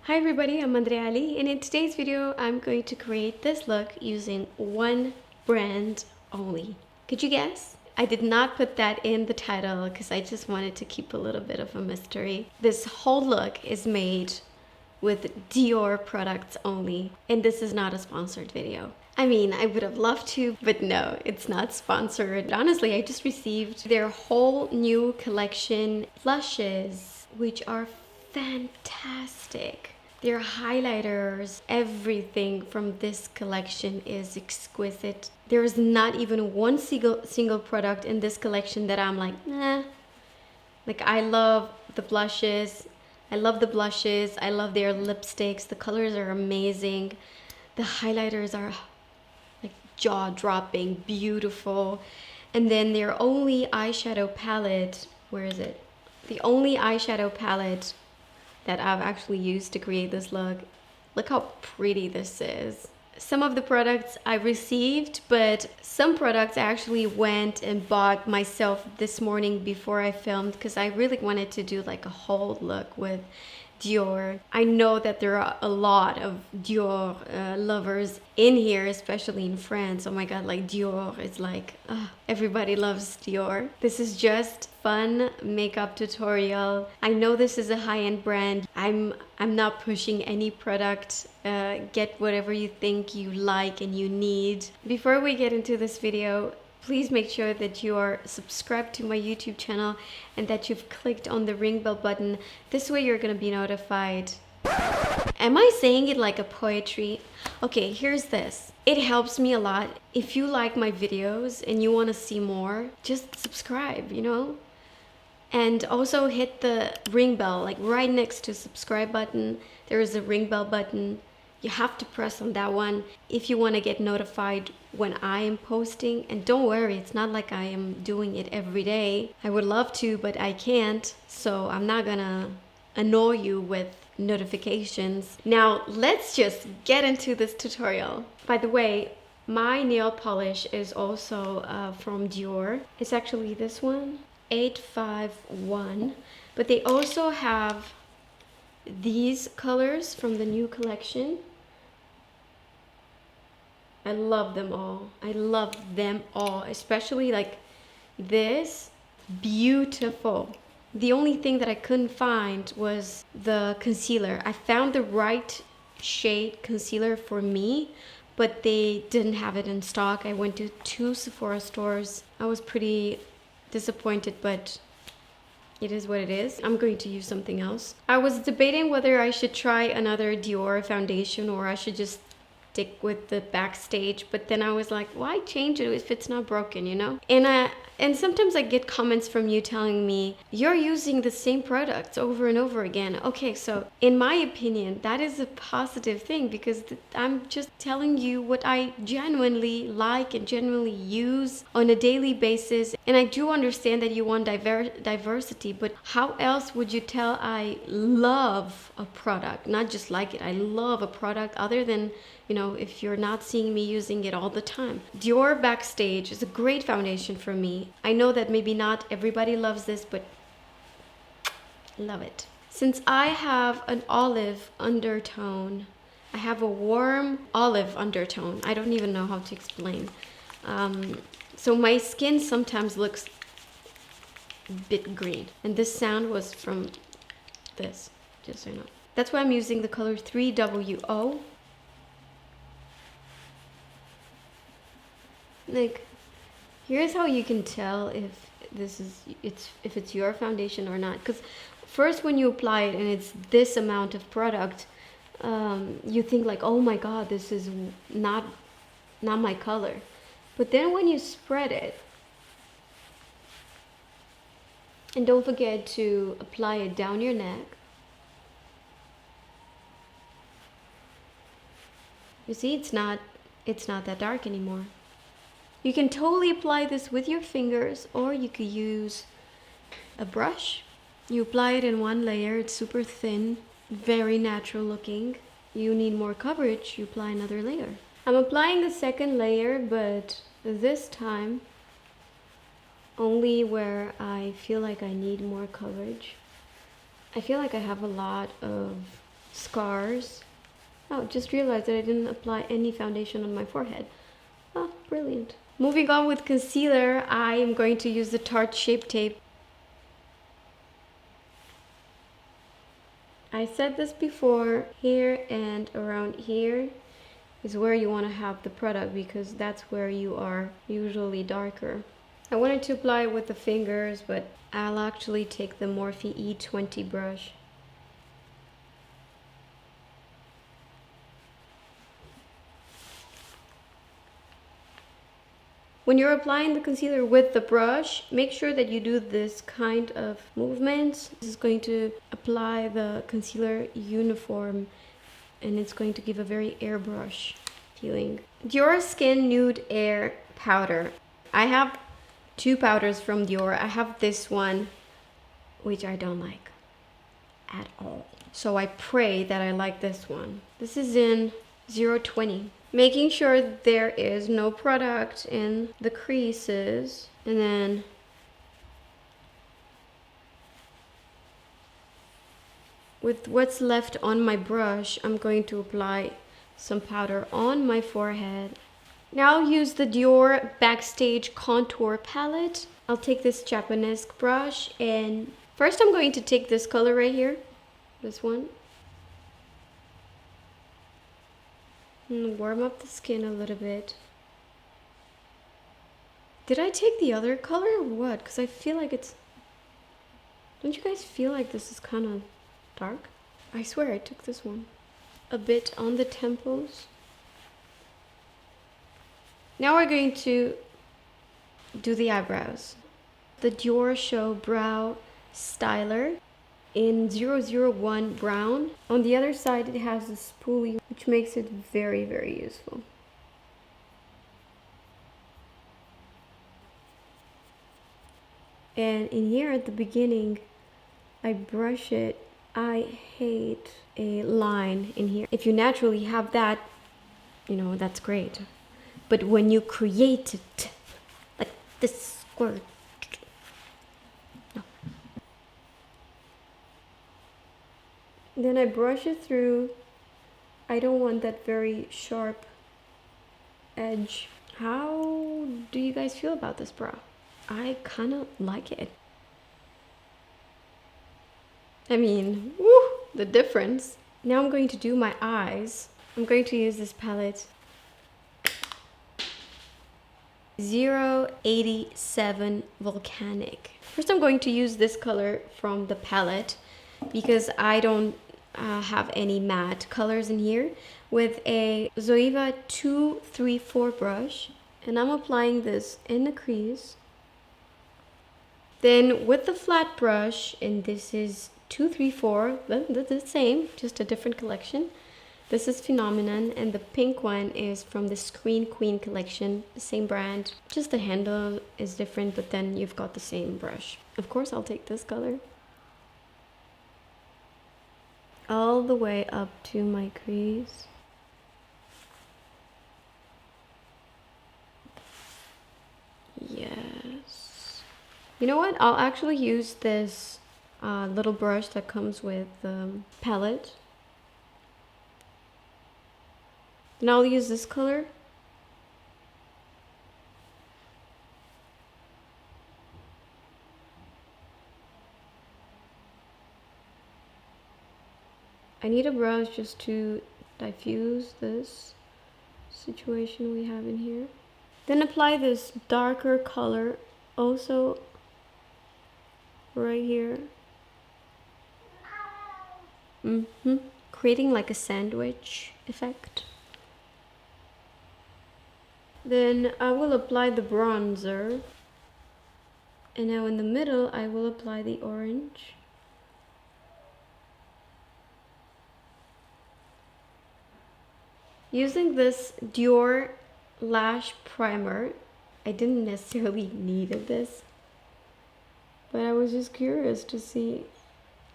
Hi everybody, I'm Andreea, and in today's video I'm going to create this look using one brand only. Could you guess? I did not put that in the title because I just wanted to keep a little bit of a mystery. This whole look is made with Dior products only, and this is not a sponsored video. I mean, I would have loved to, but no, it's not sponsored. Honestly, I just received their whole new collection blushes, which are fantastic. Their highlighters, everything from this collection is exquisite. There is not even one single product in this collection that I'm like, nah. Like, I love the blushes. I love the blushes. I love their lipsticks. The colors are amazing. The highlighters are like jaw-dropping, beautiful. And then their only eyeshadow palette, where is it? The only eyeshadow palette that I've actually used to create this look. Look how pretty this is. Some of the products I received, but some products I actually went and bought myself this morning before I filmed because I really wanted to do like a whole look with Dior. I know that there are a lot of Dior lovers in here, especially in France. Oh my god, like Dior is like, everybody loves Dior. This is just fun makeup tutorial. I know this is a high-end brand. I'm not pushing any product. Get whatever you think you like and you need. Before we get into this video, please make sure that you are subscribed to my YouTube channel and that you've clicked on the ring bell button. This way you're gonna be notified. Am I saying it like a poetry? Okay, here's this. It helps me a lot. If you like my videos and you wanna see more, just subscribe, you know? And also hit the ring bell, like right next to subscribe button, there is a ring bell button. You have to press on that one if you want to get notified when I am posting. And don't worry, it's not like I am doing it every day. I would love to, but I can't. So I'm not gonna annoy you with notifications. Now let's just get into this tutorial. By the way, my nail polish is also from Dior. It's actually this one, 851. But they also have these colors from the new collection. I love them all. I love them all, especially like this, beautiful. The only thing that I couldn't find was the concealer. I found the right shade concealer for me, but they didn't have it in stock. I went to 2 Sephora stores. I was pretty disappointed, but it is what it is. I'm going to use something else. I was debating whether I should try another Dior foundation or I should just stick with the Backstage, but then I was like, why change it if it's not broken, you know? And sometimes I get comments from you telling me you're using the same products over and over again. Okay, so in my opinion, that is a positive thing because I'm just telling you what I genuinely like and genuinely use on a daily basis. And I do understand that you want diversity, but how else would you tell I love a product? Not just like it, I love a product other than, you know, if you're not seeing me using it all the time. Dior Backstage is a great foundation for me. I know that maybe not everybody loves this, but love it. Since I have an olive undertone, I have a warm olive undertone. I don't even know how to explain. So my skin sometimes looks a bit green. And this sound was from this, just so you know. That's why I'm using the color 3WO. Like, here's how you can tell if it's your foundation or not. Because first when you apply it and it's this amount of product, you think like, oh my god, this is not my color. But then when you spread it, and don't forget to apply it down your neck, you see it's not that dark anymore. You can totally apply this with your fingers, or you could use a brush. You apply it in one layer, it's super thin, very natural looking. You need more coverage, you apply another layer. I'm applying the second layer, but this time only where I feel like I need more coverage. I feel like I have a lot of scars. Oh, just realized that I didn't apply any foundation on my forehead. Oh, brilliant. Moving on with concealer, I am going to use the Tarte Shape Tape. I said this before, here and around here is where you want to have the product because that's where you are usually darker. I wanted to apply it with the fingers, but I'll actually take the Morphe E20 brush. When you're applying the concealer with the brush, make sure that you do this kind of movements. This is going to apply the concealer uniform and it's going to give a very airbrush feeling. Dior Skin Nude Air Powder. I have two powders from Dior. I have this one, which I don't like at all. So I pray that I like this one. This is in 020. Making sure there is no product in the creases, and then with what's left on my brush, I'm going to apply some powder on my forehead. Now I'll use the Dior Backstage Contour Palette. I'll take this Japanese brush, and first I'm going to take this color right here, this one, and warm up the skin a little bit. Did I take the other color or what? Because I feel like it's... Don't you guys feel like this is kind of dark? I swear I took this one. A bit on the temples. Now we're going to do the eyebrows. The Dior Show Brow Styler in 001 brown. On the other side it has a spoolie, which makes it very, very useful. And in here at the beginning, I brush it. I hate a line in here. If you naturally have that, you know, that's great. But when you create it, like this squirt, no. Then I brush it through. I don't want that very sharp edge. How do you guys feel about this brow? I kind of like it. I mean, woo, the difference. Now I'm going to do my eyes. I'm going to use this palette 087 Volcanic. First I'm going to use this color from the palette because I don't have any matte colors in here, with a Zoeva 234 brush, and I'm applying this in the crease. Then with the flat brush, and this is 234, the same, just a different collection. This is Phenomenon, and the pink one is from the Screen Queen collection, same brand. Just the handle is different, but then you've got the same brush. Of course, I'll take this color all the way up to my crease. Yes. You know what? I'll actually use this little brush that comes with the palette. And I'll use this color. I need a brush just to diffuse this situation we have in here. Then apply this darker color also right here. Creating like a sandwich effect. Then I will apply the bronzer. And now in the middle I will apply the orange. Using this Dior Lash Primer, I didn't necessarily need this, but I was just curious to see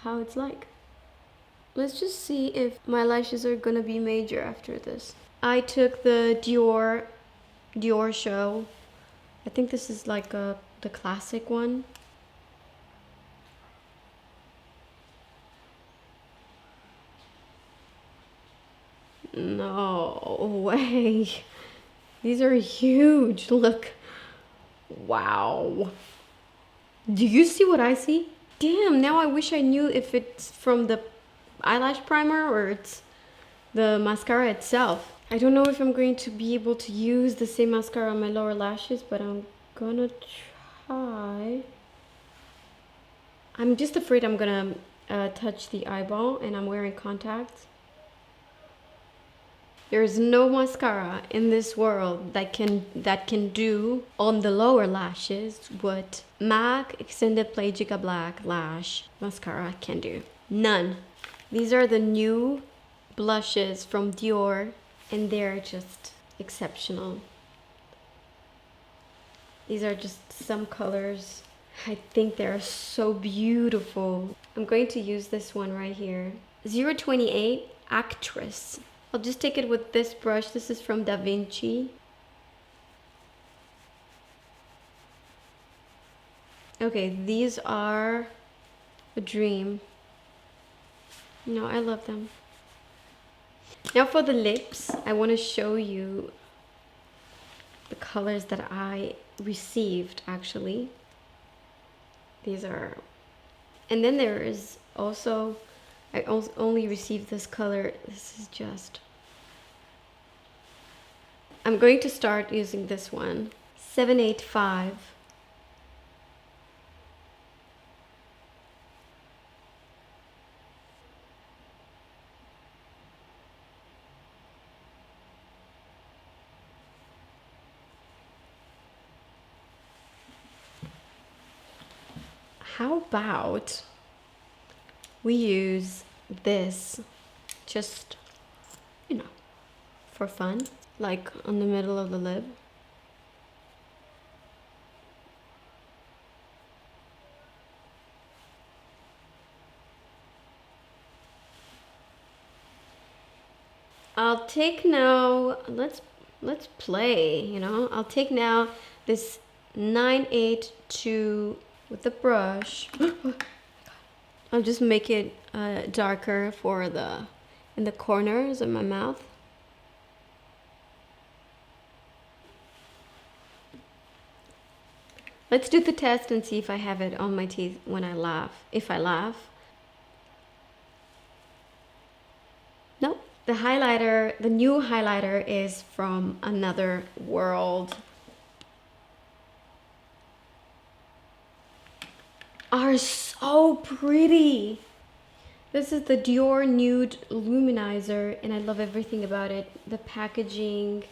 how it's like. Let's just see if my lashes are gonna be major after this. I took the Dior Show. I think this is like the classic one. No way. These are huge. Look. Wow. Do you see what I see? Damn, now I wish I knew if it's from the eyelash primer or it's the mascara itself. I don't know if I'm going to be able to use the same mascara on my lower lashes, but I'm gonna try. I'm just afraid I'm gonna touch the eyeball, and I'm wearing contacts. There's no mascara in this world that can do on the lower lashes what MAC Extended Play Giga Black Lash Mascara can do. None. These are the new blushes from Dior, and they're just exceptional. These are just some colors. I think they're so beautiful. I'm going to use this one right here. 028 Actress. I'll just take it with this brush. This is from Da Vinci. Okay, these are a dream. No, I love them. Now for the lips, I want to show you the colors that I received actually. These are, and then there is also, I only received this color. This is just, I'm going to start using this one, 785. How about we use this just, you know, for fun, like on the middle of the lip. I'll take now, let's play, you know. I'll take now this 982 with the brush. I'll just make it darker for in the corners of my mouth. Let's do the test and see if I have it on my teeth when I laugh. If I laugh. Nope. The highlighter, the new highlighter is from another world. Are so pretty. This is the Dior Nude Luminizer, and I love everything about it. The packaging,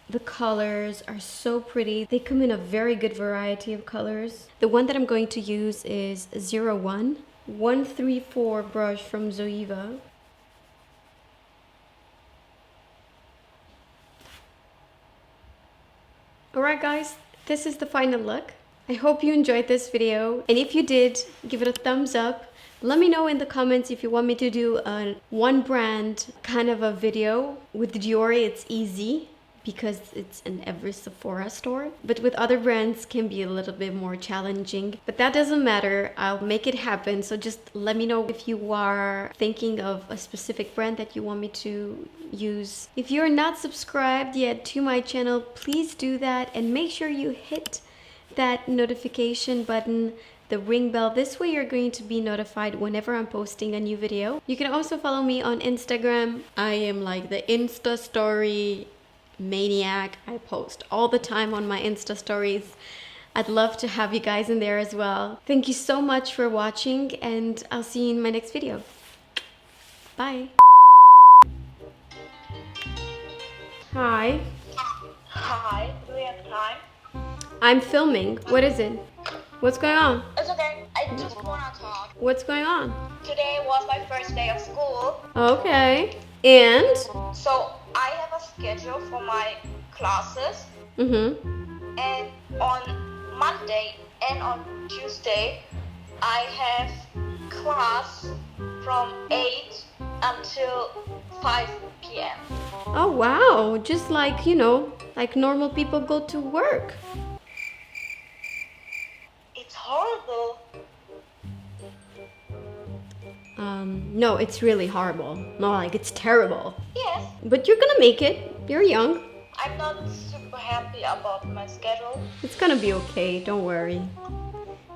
the colors are so pretty. They come in a very good variety of colors. The one that I'm going to use is 134 brush from Zoeva. Alright guys, this is the final look. I hope you enjoyed this video, and if you did, give it a thumbs up. Let me know in the comments if you want me to do a one brand kind of a video. With Dior it's easy because it's in every Sephora store, but with other brands can be a little bit more challenging, but that doesn't matter. I'll make it happen. So just let me know if you are thinking of a specific brand that you want me to use. If you're not subscribed yet to my channel, please do that, and make sure you hit that notification button, the ring bell. This way you're going to be notified whenever I'm posting a new video. You can also follow me on Instagram. I am like the Insta story maniac. I post all the time on my Insta stories. I'd love to have you guys in there as well. Thank you so much for watching, and I'll see you in my next video. Bye. Hi. Hi, do we have time? I'm filming. What is it? What's going on? It's okay, I just wanna talk. What's going on? Today was my first day of school. Okay. And? So I have a schedule for my classes. Mm-hmm. And on Monday and on Tuesday, I have class from 8 until 5 p.m. Oh, wow. Just like, you know, like normal people go to work. It's horrible. No, it's really horrible. No, like it's terrible. Yes, But you're gonna make it. You're young. I'm not super happy about my schedule. It's gonna be okay, don't worry.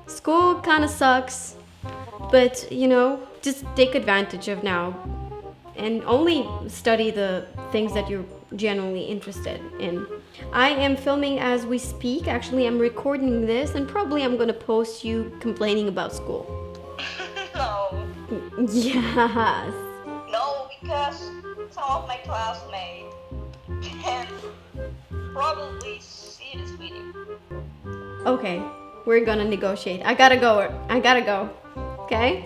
School kinda sucks, but you know, just take advantage of now and only study the things that you're genuinely interested in. I am filming as we speak. Actually, I'm recording this and probably I'm gonna post you complaining about school. No, Yes. no, because some of my classmates can probably see this video. Okay, we're gonna negotiate. I gotta go. Okay?